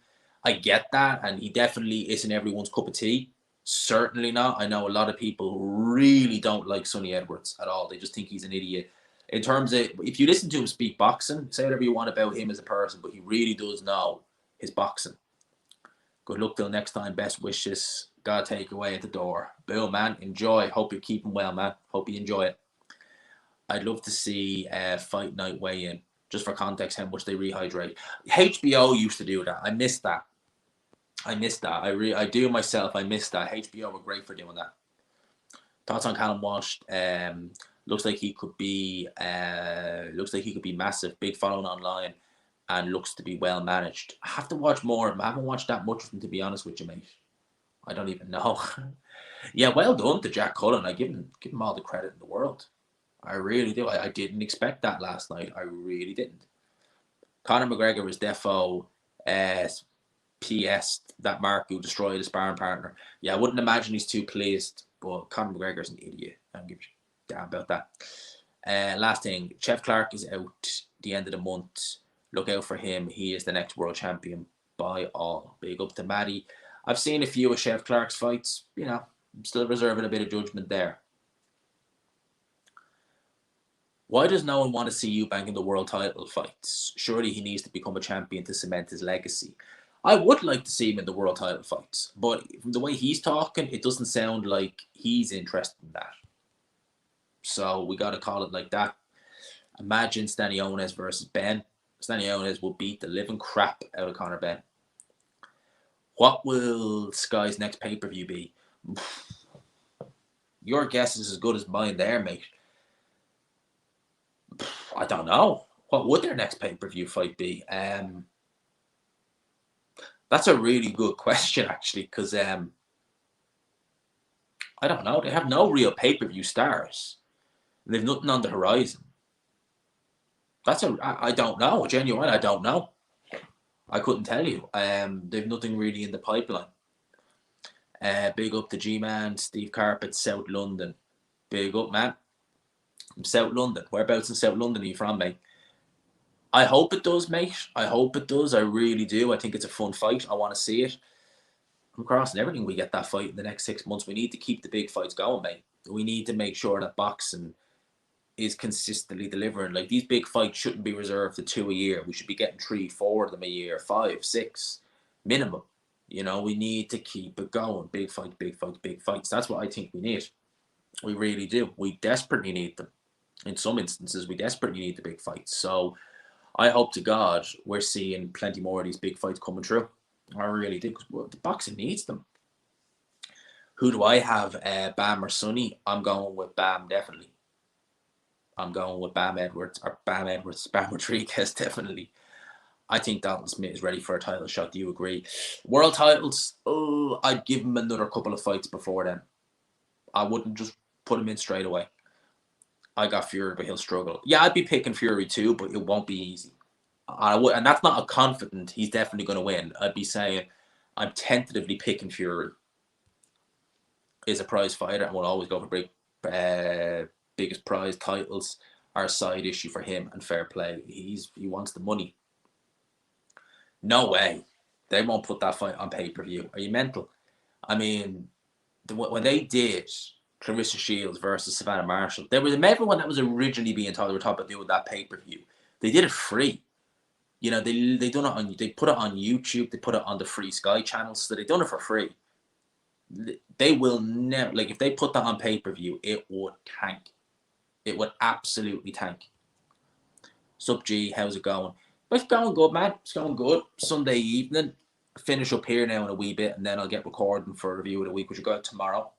I get that, and he definitely isn't everyone's cup of tea. Certainly not. I know a lot of people who really don't like Sonny Edwards at all. They just think he's an idiot. In terms of, if you listen to him speak boxing, say whatever you want about him as a person, but he really does know his boxing. Good luck till next time. Best wishes. Gotta take away at the door. Boom, man. Enjoy. Hope you're keeping well, man. Hope you enjoy it. I'd love to see Fight Night weigh-in. Just for context, how much they rehydrate. HBO used to do that. I missed that. I do myself. I missed that. HBO were great for doing that. Thoughts on Callum Walsh? Looks like he could be. Looks like he could be massive. Big following online, and looks to be well managed. I have to watch more of him. I haven't watched that much of him, to be honest with you, mate. I don't even know. Yeah, well done to Jack Cullen. I give him all the credit in the world. I really do. I didn't expect that last night. I really didn't. Conor McGregor was defo PS that Mark who destroyed his sparring partner. Yeah, I wouldn't imagine he's too pleased, but Conor McGregor's an idiot. I don't give a damn about that. Last thing, Jeff Clark is out the end of the month. Look out for him. He is the next world champion by all. Big up to Maddie. I've seen a few of Chef Clark's fights. You know, I'm still reserving a bit of judgment there. Why does no one want to see Eubank in the world title fights? Surely he needs to become a champion to cement his legacy. I would like to see him in the world title fights, but from the way he's talking, it doesn't sound like he's interested in that. So we got to call it like that. Imagine Stanionis versus Benn. Stanionis will beat the living crap out of Conor Benn. What will Sky's next pay-per-view be? Your guess is as good as mine there, mate. I don't know. What would their next pay-per-view fight be? That's a really good question, actually, because I don't know. They have no real pay-per-view stars. They've nothing on the horizon. I don't know. Genuine, I don't know. I couldn't tell you. They've nothing really in the pipeline. Big up to G-Man, Steve Carpet, South London. Big up, man. From South London. Whereabouts in South London are you from, mate? I hope it does, mate. I hope it does. I really do. I think it's a fun fight. I want to see it. I'm crossing everything we get that fight in the next 6 months. We need to keep the big fights going, mate. We need to make sure that boxing is consistently delivering. Like, these big fights shouldn't be reserved to 2 a year. We should be getting 3, 4 of them a year, 5, 6 minimum. You know, we need to keep it going. Big fights, big fights, big fights. That's what I think we need. We really do. We desperately need them. In some instances, we desperately need the big fights. So I hope to God we're seeing plenty more of these big fights coming through. I really do, because the boxing needs them. Who do I have, Bam or Sonny? I'm going with Bam, definitely. I'm going with Bam Rodriguez, definitely. I think Dalton Smith is ready for a title shot. Do you agree? World titles, I'd give him another couple of fights before then. I wouldn't just put him in straight away. I got Fury, but he'll struggle. Yeah, I'd be picking Fury too, but it won't be easy. And that's not a confident he's definitely going to win. I'd be saying I'm tentatively picking Fury. Is a prize fighter and will always go for biggest prize titles are a side issue for him, and fair play. He wants the money. No way. They won't put that fight on pay-per-view. Are you mental? I mean, when they did Clarissa Shields versus Savannah Marshall, there was everyone that was originally being told they were talking about doing that pay-per-view. They did it free. You know, they put it on YouTube, they put it on the free Sky channels, so they done it for free. They will never, like, if they put that on pay-per-view, it would tank. It would absolutely tank. Sup G, how's it going? But it's going good, man. It's going good. Sunday evening. Finish up here now in a wee bit, and then I'll get recording for a review of the week, which will go out tomorrow.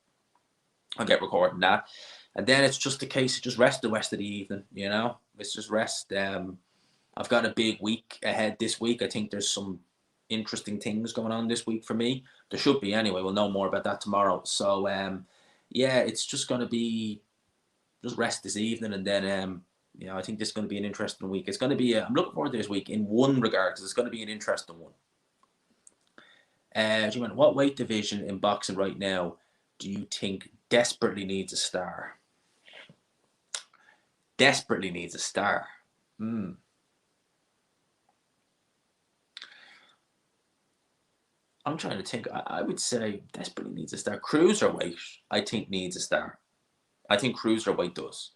I'll get recording that. And then it's just a case of just rest the rest of the evening, you know? It's just rest. I've got a big week ahead this week. I think there's some interesting things going on this week for me. There should be anyway. We'll know more about that tomorrow. So, yeah, it's just going to be just rest this evening, and then I think this is going to be an interesting week. It's going to be I'm looking forward to this week in one regard, because it's going to be an interesting one. What weight division in boxing right now do you think desperately needs a star? Desperately needs a star. I'm trying to think. I would say desperately needs a star. Cruiserweight, I think, needs a star. I think cruiserweight does,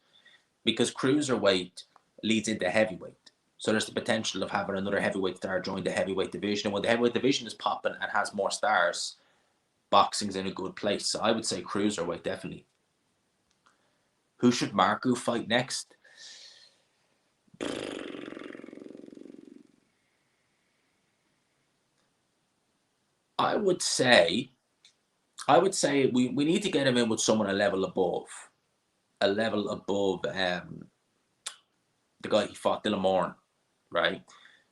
because cruiserweight leads into heavyweight. So there's the potential of having another heavyweight star join the heavyweight division. And when the heavyweight division is popping and has more stars, boxing's in a good place. So I would say cruiserweight, definitely. Who should Marco fight next? I would say we need to get him in with someone a level above. A level above the guy he fought, Dylan Moran, right?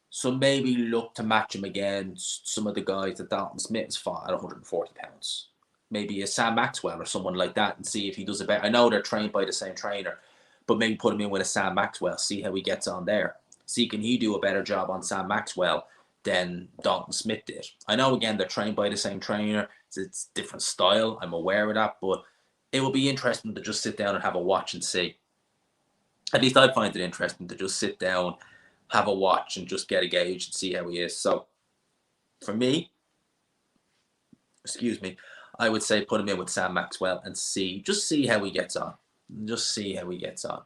So maybe look to match him against some of the guys that Dalton Smith has fought at 140 pounds. Maybe a Sam Maxwell or someone like that, and see if he does a better. I know they're trained by the same trainer, but maybe put him in with a Sam Maxwell, see how he gets on there. See, can he do a better job on Sam Maxwell than Dalton Smith did? I know, again, they're trained by the same trainer. It's different style. I'm aware of that, but it will be interesting to just sit down and have a watch and see. At least I find it interesting to just sit down, have a watch, and just get a gauge and see how he is. So for me, I would say put him in with Sam Maxwell and see how he gets on. Just see how he gets on.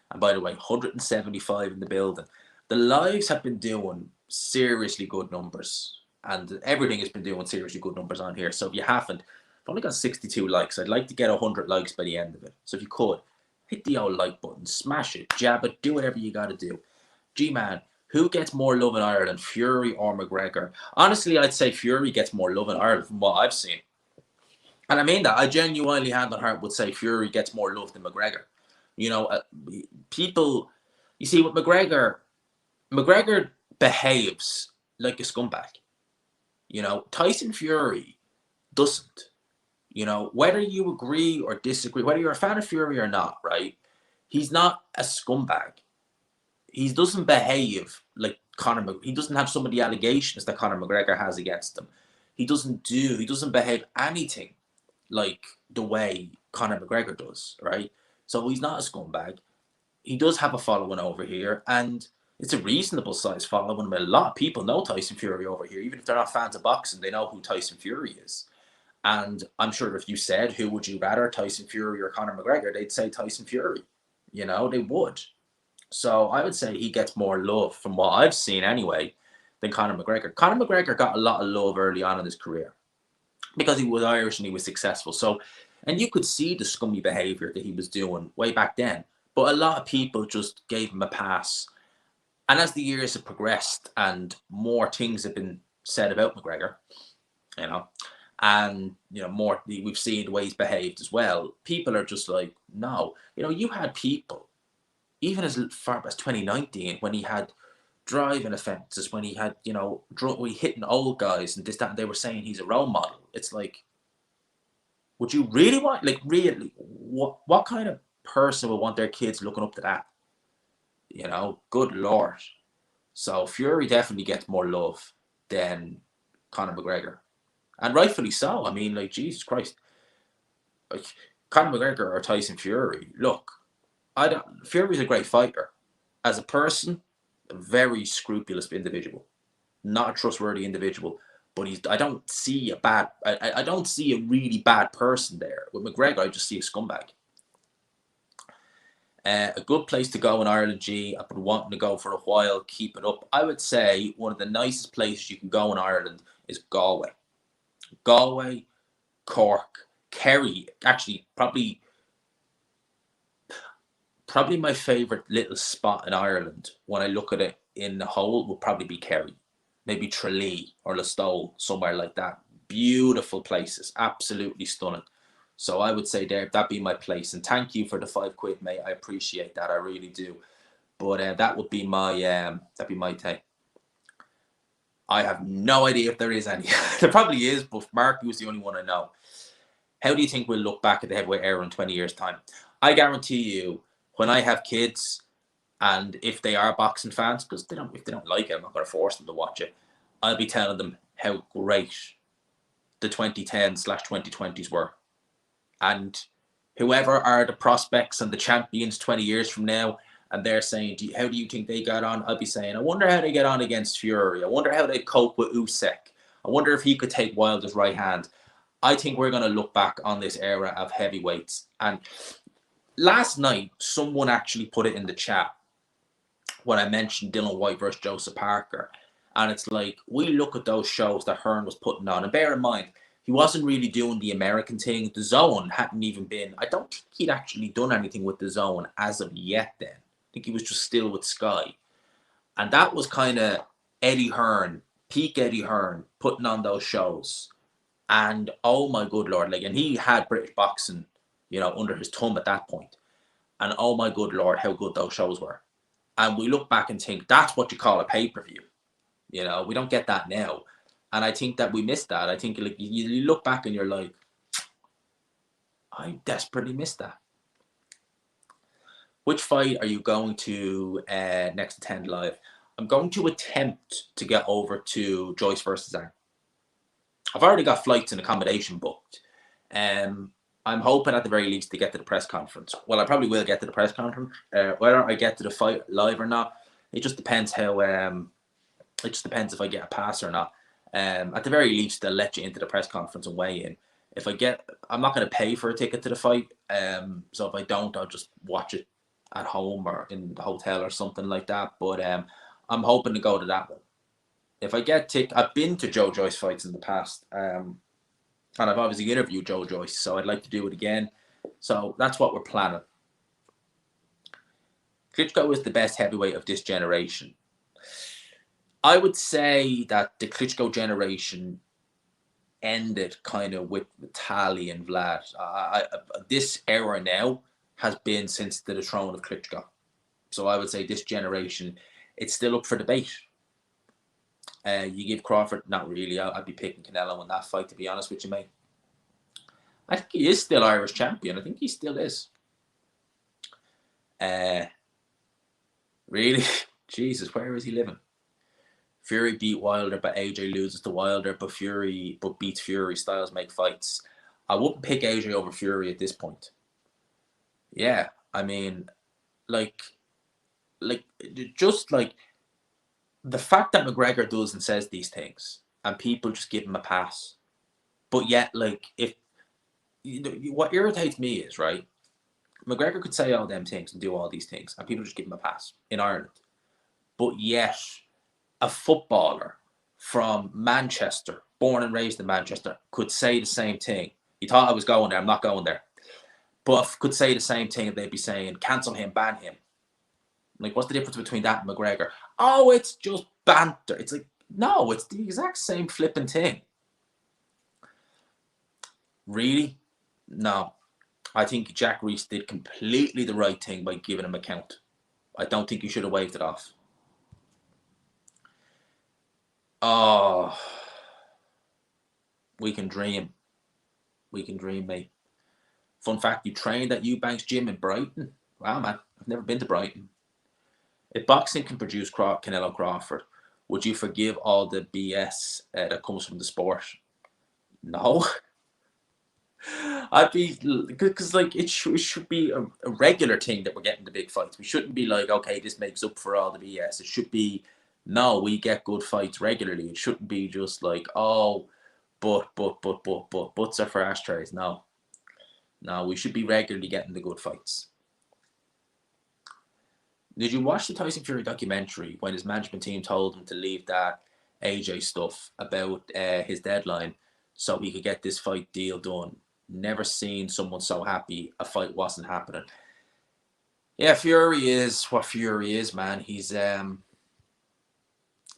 And by the way, 175 in the building. The lives have been doing seriously good numbers, and everything has been doing seriously good numbers on here. So if you haven't, I've only got 62 likes. I'd like to get 100 likes by the end of it. So if you could, hit the old like button, smash it, jab it, do whatever you got to do. G-Man, who gets more love in Ireland, Fury or McGregor? Honestly, I'd say Fury gets more love in Ireland from what I've seen. And I mean that. I genuinely, hand on heart, would say Fury gets more love than McGregor. People, you see, with McGregor behaves like a scumbag. Tyson Fury doesn't. Whether you agree or disagree, whether you're a fan of Fury or not, right? He's not a scumbag. He doesn't behave like Conor. He doesn't have some of the allegations that Conor McGregor has against him. He doesn't behave anything like the way Conor McGregor does, right? So he's not a scumbag. He does have a following over here, and it's a reasonable size following. A lot of people know Tyson Fury over here. Even if they're not fans of boxing, they know who Tyson Fury is. And I'm sure if you said, who would you rather, Tyson Fury or Conor McGregor, they'd say Tyson Fury. They would. So I would say he gets more love, from what I've seen anyway, than Conor McGregor. Conor McGregor got a lot of love early on in his career because he was Irish and he was successful. So, and you could see the scummy behaviour that he was doing way back then. But a lot of people just gave him a pass. And as the years have progressed and more things have been said about McGregor, and more, we've seen the way he's behaved as well, people are just like, no. You had people, even as far as 2019, when he had driving offences, when he had, hitting old guys and this, that, and they were saying he's a role model. It's like, would you really want, really, what kind of person would want their kids looking up to that? Good Lord. So Fury definitely gets more love than Conor McGregor. And rightfully so. I mean, Jesus Christ. Conor McGregor or Tyson Fury, look, Fury's a great fighter. As a person, a very scrupulous individual. Not a trustworthy individual. But I don't see I don't see a really bad person there. With McGregor, I just see a scumbag. A good place to go in Ireland, G. I've been wanting to go for a while. Keep it up. I would say one of the nicest places you can go in Ireland is Galway. Galway, Cork, Kerry. Actually, probably my favourite little spot in Ireland when I look at it in the whole would probably be Kerry, maybe Tralee or Listowel, somewhere like that. Beautiful places, absolutely stunning. So I would say there, that'd be my place. And thank you for the £5, mate. I appreciate that. I really do. But that would be my that'd be my take. I have no idea if there is any. There probably is, but Mark was the only one I know. How do you think we'll look back at the heavyweight era in 20 years' time? I guarantee you, when I have kids, and if they are boxing fans, because if they don't like it, I'm not going to force them to watch it. I'll be telling them how great the 2010s/2020s were, and whoever are the prospects and the champions 20 years from now, and they're saying, how do you think they got on? I'll be saying, I wonder how they get on against Fury. I wonder how they cope with Usyk. I wonder if he could take Wilder's right hand. I think we're going to look back on this era of heavyweights. And last night, someone actually put it in the chat when I mentioned Dylan White versus Joseph Parker. And it's like, we look at those shows that Hearn was putting on. And bear in mind, he wasn't really doing the American thing. The Zone hadn't even been, I don't think he'd actually done anything with the Zone as of yet then. I think he was just still with Sky. And that was kind of Eddie Hearn, peak Eddie Hearn, putting on those shows. And oh my good Lord, like, and he had British boxing, under his thumb at that point. And oh my good Lord, how good those shows were. And we look back and think, that's what you call a pay-per-view. We don't get that now. And I think that we missed that. I think like you look back and you're like, I desperately missed that. Which fight are you going to next attend live? I'm going to attempt to get over to Joyce versus Zhang. I've already got flights and accommodation booked. I'm hoping at the very least to get to the press conference. Well, I probably will get to the press conference. Whether I get to the fight live or not, it just depends how. It just depends if I get a pass or not. At the very least, they'll let you into the press conference and weigh in. I'm not going to pay for a ticket to the fight. So if I don't, I'll just watch it at home or in the hotel or something like that. But I'm hoping to go to that one. If I get I've been to Joe Joyce fights in the past, and I've obviously interviewed Joe Joyce, so I'd like to do it again. So that's what we're planning. Klitschko is the best heavyweight of this generation. I would say that the Klitschko generation ended kind of with Vitali and Vlad. This era now has been since the throne of Klitschko. So I would say this generation, it's still up for debate. You give Crawford, not really. I'd be picking Canelo in that fight, to be honest with you, mate. I think he is still Irish champion. I think he still is. Really? Jesus, where is he living? Fury beat Wilder, but AJ loses to Wilder, but beats Fury. Styles make fights. I wouldn't pick AJ over Fury at this point. Yeah, I mean, just like the fact that McGregor does and says these things, and people just give him a pass, but yet, if what irritates me is, right, McGregor could say all them things and do all these things, and people just give him a pass in Ireland, but yet a footballer from Manchester, born and raised in Manchester, could say the same thing. He thought I was going there. I'm not going there. But could say the same thing, and they'd be saying, cancel him, ban him. Like, what's the difference between that and McGregor? Oh, it's just banter. It's like, no, it's the exact same flipping thing. Really? No. I think Jack Reese did completely the right thing by giving him a count. I don't think he should have waved it off. Oh, we can dream. We can dream, mate. Fun fact, you trained at Eubank's gym in Brighton. Wow, man. I've never been to Brighton. If boxing can produce Canelo Crawford, would you forgive all the BS that comes from the sport? No. I'd be, because it should be a regular thing that we're getting the big fights. We shouldn't be like, okay, this makes up for all the BS. It should be, no, we get good fights regularly. It shouldn't be just like, oh, butts are for ashtrays. No, we should be regularly getting the good fights. Did you watch the Tyson Fury documentary when his management team told him to leave that AJ stuff about his deadline so he could get this fight deal done? Never seen someone so happy a fight wasn't happening. Yeah, Fury is what Fury is, man. He's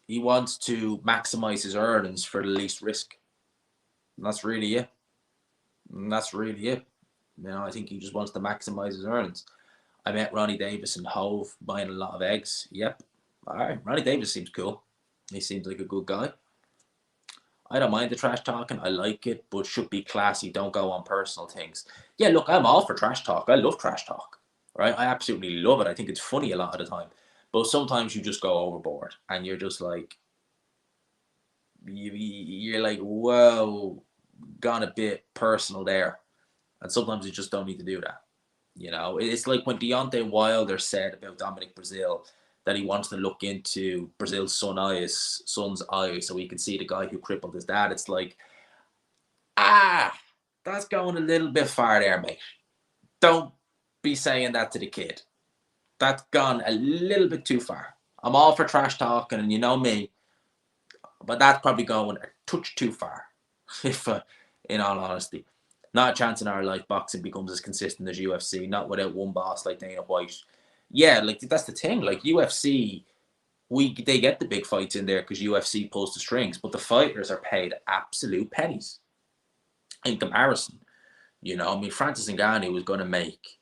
He wants to maximize his earnings for the least risk. And that's really it. I think he just wants to maximize his earnings. I met Ronnie Davis and Hove buying a lot of eggs. Yep. All right. Ronnie Davis seems cool. He seems like a good guy. I don't mind the trash talking. I like it, but should be classy. Don't go on personal things. Yeah, look, I'm all for trash talk. I love trash talk. Right? I absolutely love it. I think it's funny a lot of the time. But sometimes you just go overboard and you're just like, you're like, whoa, gone a bit personal there. And sometimes you just don't need to do that. It's like when Deontay Wilder said about Dominic Brazil that he wants to look into Brazil's son's eyes so he can see the guy who crippled his dad. It's like, that's going a little bit far there, mate. Don't be saying that to the kid. That's gone a little bit too far. I'm all for trash talking, and you know me, but that's probably going a touch too far, if in all honesty. Not a chance in our life boxing becomes as consistent as UFC, not without one boss like Dana White. Yeah, like that's the thing. Like UFC, they get the big fights in there because UFC pulls the strings, but the fighters are paid absolute pennies in comparison. Francis Ngannou was going to make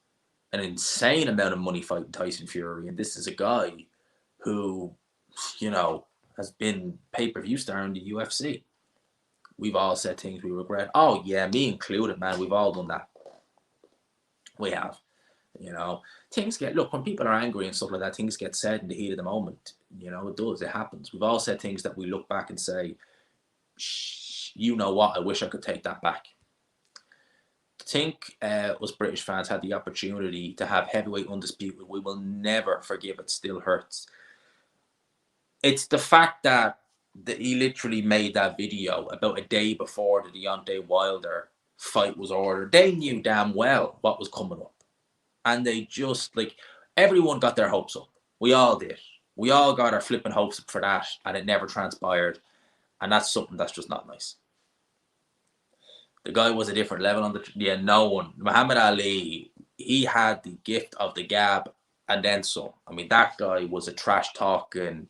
an insane amount of money fighting Tyson Fury, and this is a guy who, has been pay-per-view star in the UFC. We've all said things we regret. Oh, yeah, me included, man. We've all done that. We have. Things look, when people are angry and stuff like that, things get said in the heat of the moment. It does. It happens. We've all said things that we look back and say, you know what? I wish I could take that back. I think us British fans had the opportunity to have heavyweight undisputed. We will never forgive it. Still hurts. It's the fact that he literally made that video about a day before the Deontay Wilder fight was ordered. They knew damn well what was coming up. And they just, everyone got their hopes up. We all did. We all got our flipping hopes up for that, and it never transpired. And that's something that's just not nice. The guy was a different level no one. Muhammad Ali, he had the gift of the gab and then some. I mean, that guy was a trash talking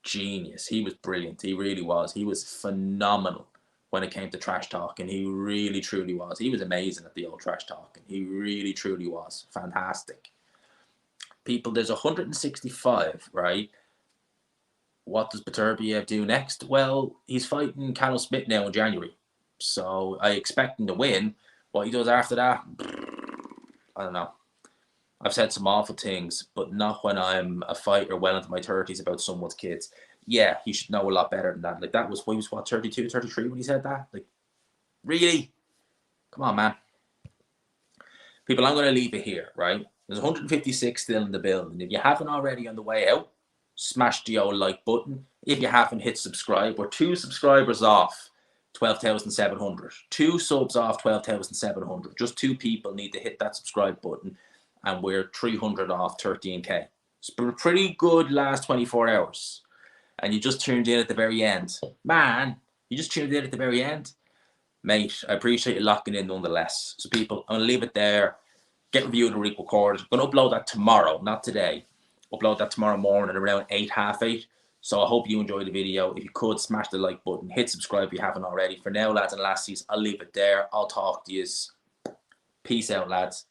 genius. He was brilliant. He really was. He was phenomenal when it came to trash talking. He really, truly was. He was amazing at the old trash talking. He really, truly was. Fantastic. People, there's 165, right? What does Beterbiev do next? Well, he's fighting Callum Smith now in January. So I expect him to win. What he does after that, I don't know. I've said some awful things, but not when I'm a fighter well into my 30s about someone's kids. Yeah, he should know a lot better than that. Like, that was, he was, 32, 33 when he said that? Like, really? Come on, man. People, I'm going to leave it here, right? There's 156 still in the building. If you haven't already on the way out, smash the old like button. If you haven't, hit subscribe. We're 2 subscribers off 12,700. 2 subs off 12,700. Just 2 people need to hit that subscribe button. And we're 300 off 13k. It's been a pretty good last 24 hours. And you just tuned in at the very end. Man, you just tuned in at the very end. Mate, I appreciate you locking in nonetheless. So people, I'm going to leave it there. Get reviewed and recorded. I'm going to upload that tomorrow, not today. Upload that tomorrow morning around 8, half 8. So I hope you enjoyed the video. If you could, smash the like button. Hit subscribe if you haven't already. For now, lads and lassies, I'll leave it there. I'll talk to you. Peace out, lads.